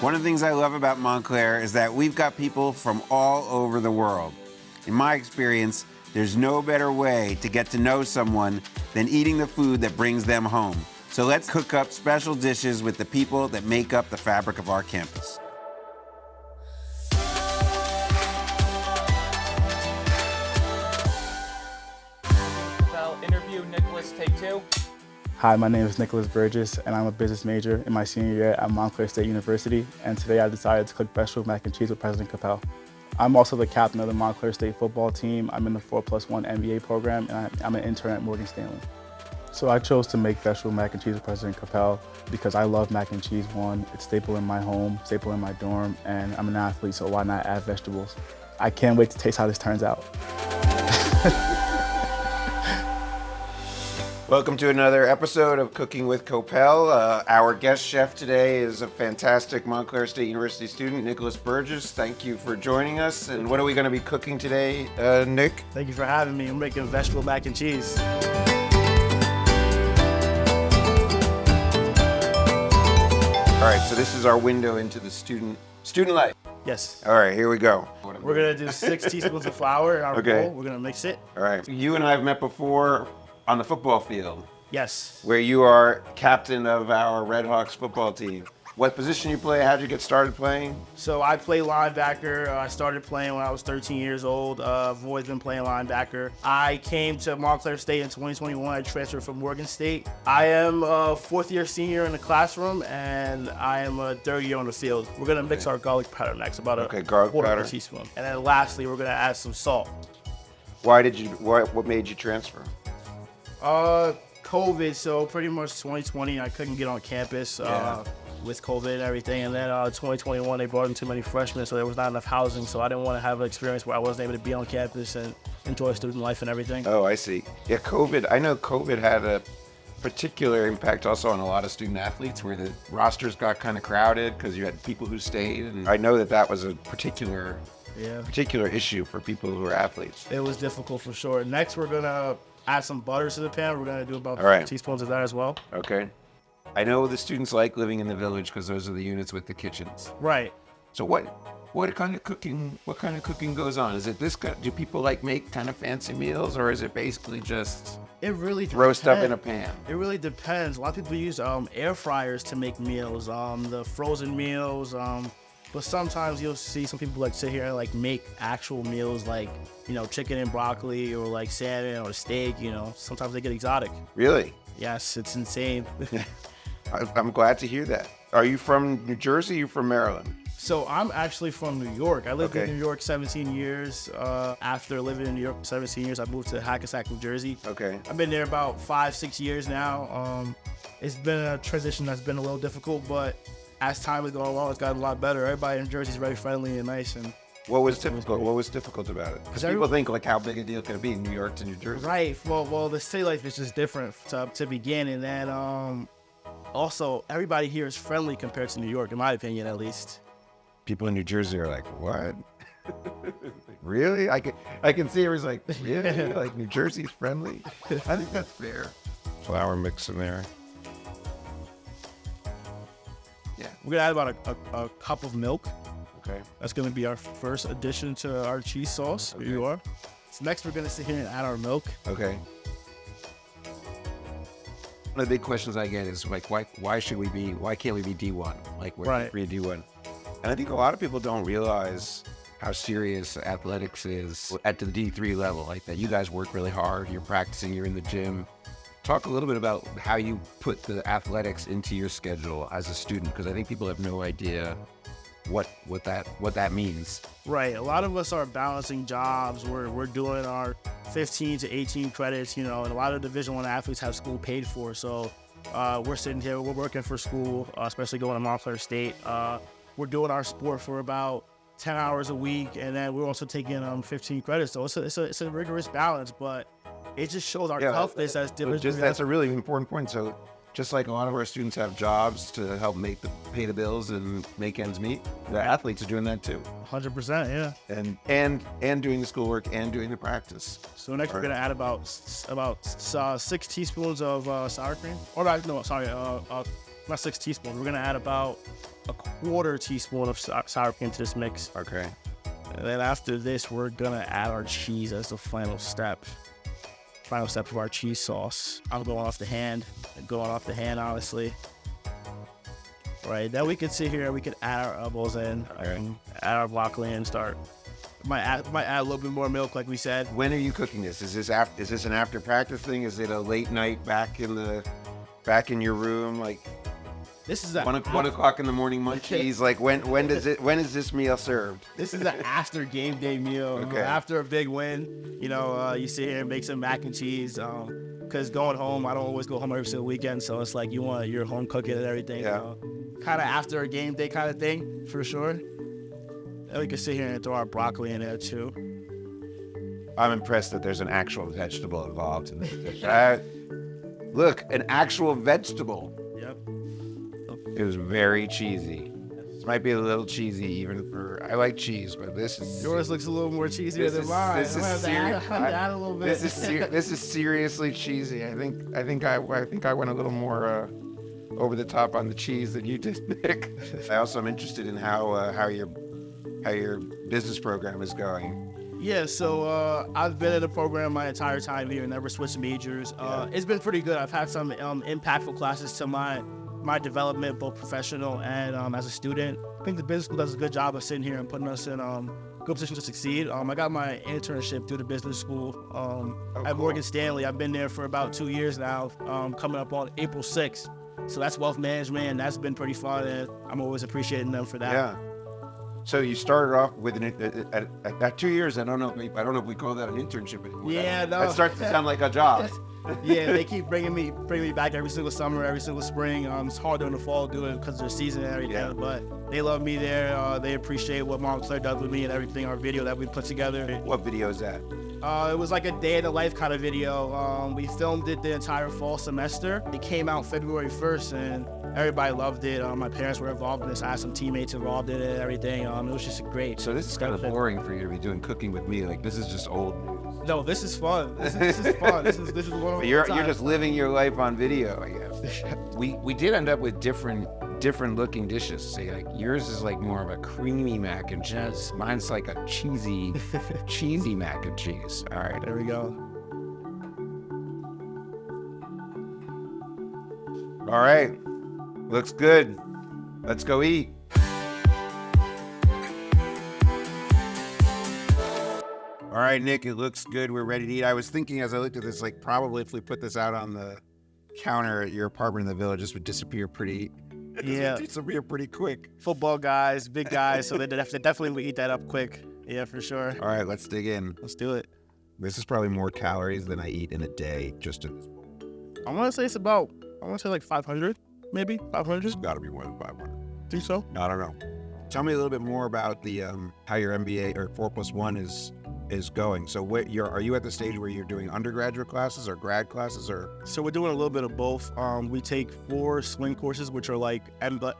One of the things I love about Montclair is that we've got people from all over the world. In my experience, there's no better way to get to know someone than eating the food that brings them home. So let's cook up special dishes with the people that make up the fabric of our campus. Interview Nicholas, take two. Hi, my name is Nicholas Burgess, and I'm a business major in my senior year at Montclair State University, and today I decided to cook Veggie Mac and Cheese with President Koppell. I'm also the captain of the Montclair State football team. I'm in the 4+1 MBA program, and I'm an intern at Morgan Stanley. So I chose to make Veggie Mac and Cheese with President Koppell because I love mac and cheese. One, it's staple in my home, staple in my dorm, and I'm an athlete, so why not add vegetables? I can't wait to taste how this turns out. Welcome to another episode of Cooking with Koppell. Our guest chef today is a fantastic Montclair State University student, Nicholas Burgess. Thank you for joining us. And what are we going to be cooking today, Nick? Thank you for having me. I'm making vegetable mac and cheese. All right, so this is our window into the student life. Yes. All right, here we go. We're gonna do 6 teaspoons of flour in our bowl. We're gonna mix it. All right, you and I have met before on the football field, Yes. where you are captain of our Red Hawks football team. What position you play? How'd you get started playing? So I play linebacker. I started playing when I was 13 years old. I've always been playing linebacker. I came to Montclair State in 2021. I transferred from Morgan State. I am a 4th-year senior in the classroom, and I am a 3rd year on the field. We're gonna mix our garlic powder next, about a quarter of a teaspoon. And then lastly, we're gonna add some salt. What made you transfer? COVID, so pretty much 2020, I couldn't get on campus with COVID and everything. And then 2021, they brought in too many freshmen, so there was not enough housing. So I didn't want to have an experience where I wasn't able to be on campus and enjoy student life and everything. Oh, I see. Yeah, COVID, I know COVID had a particular impact also on a lot of student athletes where the rosters got kind of crowded because you had people who stayed. And I know that was a particular issue for people who are athletes. It was difficult for sure. Next, we're gonna add some butter to the pan. We're gonna do about 2 teaspoons of that as well. Okay. I know the students like living in the village because those are the units with the kitchens. Right. So what kind of cooking goes on? Is it this kind? Do people make kind of fancy meals, or is it basically just throw stuff in a pan? It really depends. A lot of people use air fryers to make meals, the frozen meals. But sometimes you'll see some people sit here and make actual meals chicken and broccoli or salmon or steak, Sometimes they get exotic. Really? Yes, it's insane. I'm glad to hear that. Are you from New Jersey or you from Maryland? So I'm actually from New York. I lived in New York 17 years. After living in New York 17 years, I moved to Hackensack, New Jersey. Okay. I've been there about 5-6 years now. It's been a transition that's been a little difficult, but as time has gone along, it's gotten a lot better. Everybody in Jersey is very friendly and nice. And what was difficult? What was difficult about it? Because people think how big a deal can it be in New York to New Jersey? Right. Well, the city life is just different to begin, and then also everybody here is friendly compared to New York, in my opinion, at least. People in New Jersey are like, what? Really? I can see everyone's like, really? New Jersey's friendly? I think that's fair. Flour mix in there. Yeah. We're gonna add about a cup of milk. Okay. That's gonna be our first addition to our cheese sauce. Okay. Here you are. So next we're gonna sit here and add our milk. Okay. One of the big questions I get is why can't we be D1? We're free D1. And I think a lot of people don't realize how serious athletics is at the D3 level. That you guys work really hard, you're practicing, you're in the gym. Talk a little bit about how you put the athletics into your schedule as a student, because I think people have no idea what that means. Right. A lot of us are balancing jobs. We're doing our 15 to 18 credits, and a lot of Division I athletes have school paid for. So we're sitting here, we're working for school, especially going to Montclair State. We're doing our sport for about 10 hours a week, and then we're also taking 15 credits. So it's a rigorous balance, but it just shows our toughness as Division. That's a really important point. So just like a lot of our students have jobs to help pay the bills and make ends meet, the athletes are doing that too. 100%, yeah. And doing the schoolwork and doing the practice. So next we're gonna add about 6 teaspoons of sour cream. Or no, sorry, not 6 teaspoons. We're gonna add about a quarter teaspoon of sour cream to this mix. Okay. And then after this, we're gonna add our cheese as the final step. Final step of our cheese sauce. I'm going off the hand, honestly. Right, then we can sit here and we can add our elbows in, add our broccoli and start. Might add a little bit more milk, like we said. When are you cooking this? Is this an after practice thing? Is it a late night back in your room, like This is 1 o'clock in the morning munchies? Like when is this meal served? This is an after game day meal. Okay. After a big win, you sit here and make some mac and cheese. Because going home, I don't always go home every single weekend, so it's like you're home cooking and everything. Yeah. Kind of after a game day kind of thing, for sure. And we can sit here and throw our broccoli in there too. I'm impressed that there's an actual vegetable involved in this. Look, an actual vegetable. Yep. It was very cheesy. This might be a little cheesy even for, I like cheese, but this is... Yours looks a little more cheesier than mine. This is serious. Add a little bit. This is seriously cheesy. I think I went a little more over the top on the cheese than you did, Nick. I also am interested in how your business program is going. Yeah, so I've been in the program my entire time here, never switched majors. It's been pretty good. I've had some impactful classes to my development, both professional and as a student. I think the business school does a good job of sitting here and putting us in good position to succeed. I got my internship through the business school at Morgan Stanley. I've been there for about 2 years now, coming up on April 6th. So that's wealth management, and that's been pretty fun, and I'm always appreciating them for that. Yeah. So you started off with at 2 years. I don't know if we call that an internship anymore. Yeah, no. That starts to sound like a job. Yeah, they keep bringing me back every single summer, every single spring. It's hard during the fall doing it because of their season and everything, but they love me there. They appreciate what Montclair does with me and everything, our video that we put together. What video is that? It was like a day in the life kind of video. We filmed it the entire fall semester. It came out February 1st, and everybody loved it. My parents were involved in this. I had some teammates involved in it and everything. It was just great. So this is kind of boring for you to be doing cooking with me. Like, this is just old news. No, this is fun. This is fun. This is one of But you're just living your life on video, I guess. We did end up with different looking dishes. Say, like, yours is like more of a creamy mac and cheese. Mine's like a cheesy mac and cheese. All right, there we go. All right, looks good. Let's go eat. All right, Nick, it looks good. We're ready to eat. I was thinking as I looked at this, like, probably if we put this out on the counter at your apartment in the village, this would disappear pretty quick. Football guys, big guys, so they definitely would eat that up quick. Yeah, for sure. All right, let's dig in. Let's do it. This is probably more calories than I eat in a day just in this bowl. I want to say like 500, maybe 500. It's got to be more than 500. Think so? I don't know. Tell me a little bit more about the how your MBA or 4+1 is going. So are you at the stage where you're doing undergraduate classes or grad classes or? So we're doing a little bit of both. We take 4 swing courses, which are like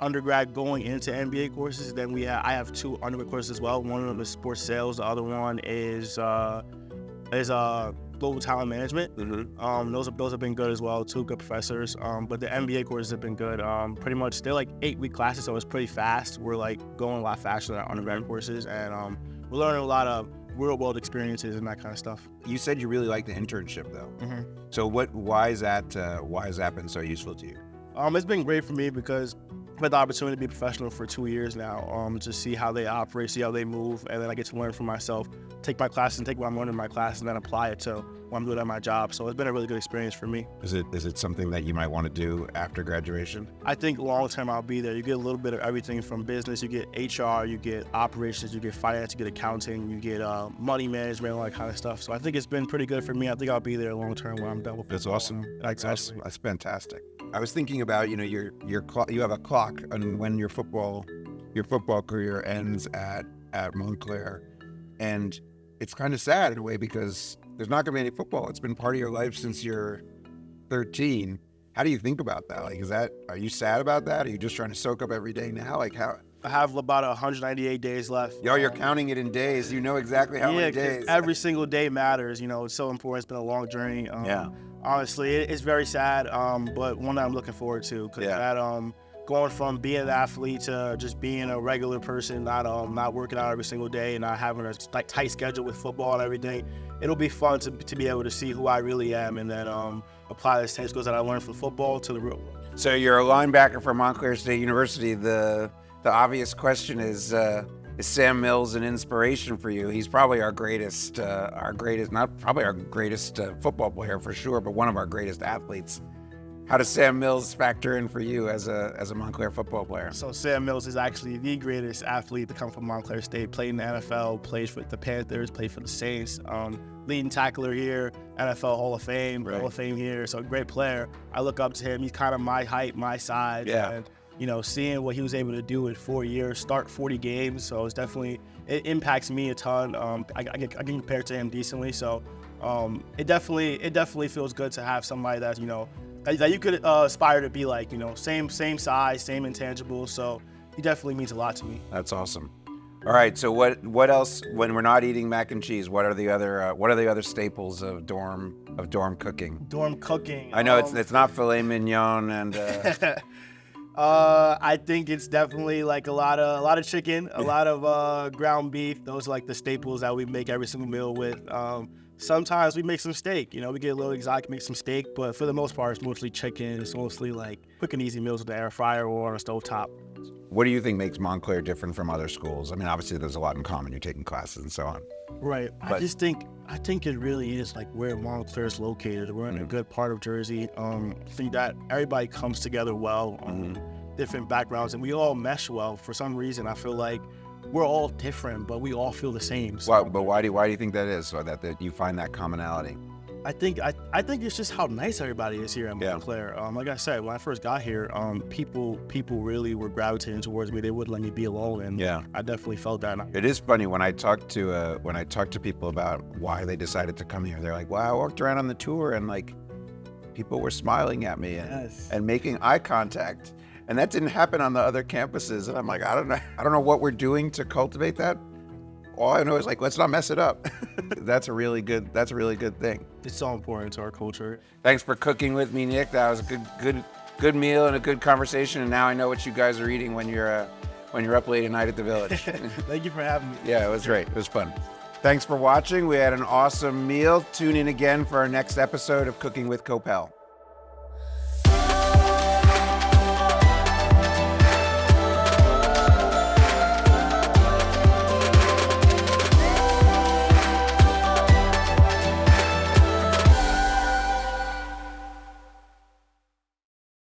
undergrad going into MBA courses. Then I have 2 undergrad courses as well. One of them is sports sales. The other one is global talent management. Mm-hmm. Those have been good as well. 2 good professors. But the MBA courses have been good. Pretty much they're like 8-week classes, so it's pretty fast. We're like going a lot faster than our undergrad courses, and we're learning a lot of real world experiences and that kind of stuff. You said you really like the internship though. Mm-hmm. So why has that been so useful to you? It's been great for me because I've had the opportunity to be a professional for 2 years now, to see how they operate, see how they move, and then I get to learn from myself, take my classes and take what I'm learning in my class and then apply it to what I'm doing at my job. So it's been a really good experience for me. Is it something that you might want to do after graduation? I think long term I'll be there. You get a little bit of everything from business. You get HR, you get operations, you get finance, you get accounting, you get money management, all that kind of stuff. So I think it's been pretty good for me. I think I'll be there long term when I'm done with it. That's awesome. Exactly. That's fantastic. I was thinking about, you have a clock on when your football career ends at Montclair, and it's kind of sad in a way because there's not going to be any football. It's been part of your life since you're 13. How do you think about that? Like, are you sad about that? Are you just trying to soak up every day now? Like, how? I have about 198 days left. You're counting it in days. You know exactly how many days. Every single day matters. It's so important. It's been a long journey. Honestly, it's very sad, but one that I'm looking forward to because going from being an athlete to just being a regular person, not working out every single day and not having a tight schedule with football and everything. It'll be fun to be able to see who I really am and then apply the same skills that I learned from football to the real world. So you're a linebacker for Montclair State University. The obvious question is Sam Mills an inspiration for you? He's probably our greatest football player for sure, but one of our greatest athletes. How does Sam Mills factor in for you as a Montclair football player? So Sam Mills is actually the greatest athlete to come from Montclair State. Played in the NFL, plays for the Panthers, played for the Saints. Leading tackler here, NFL Hall of Fame, right. Hall of Fame here. So great player. I look up to him. He's kind of my height, my size. Yeah. And, seeing what he was able to do in 4 years, start 40 games. So it impacts me a ton. I can compare to him decently. So it definitely feels good to have somebody that's, that you could aspire to be like, same size, same intangibles. So he definitely means a lot to me. That's awesome. All right. So what else when we're not eating mac and cheese? What are the other staples of dorm cooking? Dorm cooking. I know it's not filet mignon and. I think it's definitely like a lot of chicken, a lot of ground beef. Those are like the staples that we make every single meal with. Sometimes we make some steak, we get a little exotic, make some steak, but for the most part, it's mostly chicken. It's mostly like quick and easy meals with the air fryer or on a stovetop. What do you think makes Montclair different from other schools? I mean, obviously there's a lot in common. You're taking classes and so on. Right. But I think it really is like where Montclair is located. We're in a good part of Jersey. I think that everybody comes together well, different backgrounds, and we all mesh well. For some reason, I feel like we're all different, but we all feel the same. So. But why do you think that is? So that you find that commonality? I think it's just how nice everybody is here at Montclair. Like I said, when I first got here, people really were gravitating towards me. They wouldn't let me be alone, and I definitely felt that. It is funny when I talk to people about why they decided to come here. They're like, "Wow, I walked around on the tour and like people were smiling at me and making eye contact." And that didn't happen on the other campuses. And I'm like, I don't know what we're doing to cultivate that. All I know is like, let's not mess it up. That's a really good thing. It's so important to our culture. Thanks for cooking with me, Nick. That was a good meal and a good conversation. And now I know what you guys are eating when you're up late at night at the Village. Thank you for having me. Yeah, it was great. It was fun. Thanks for watching. We had an awesome meal. Tune in again for our next episode of Cooking with Koppell.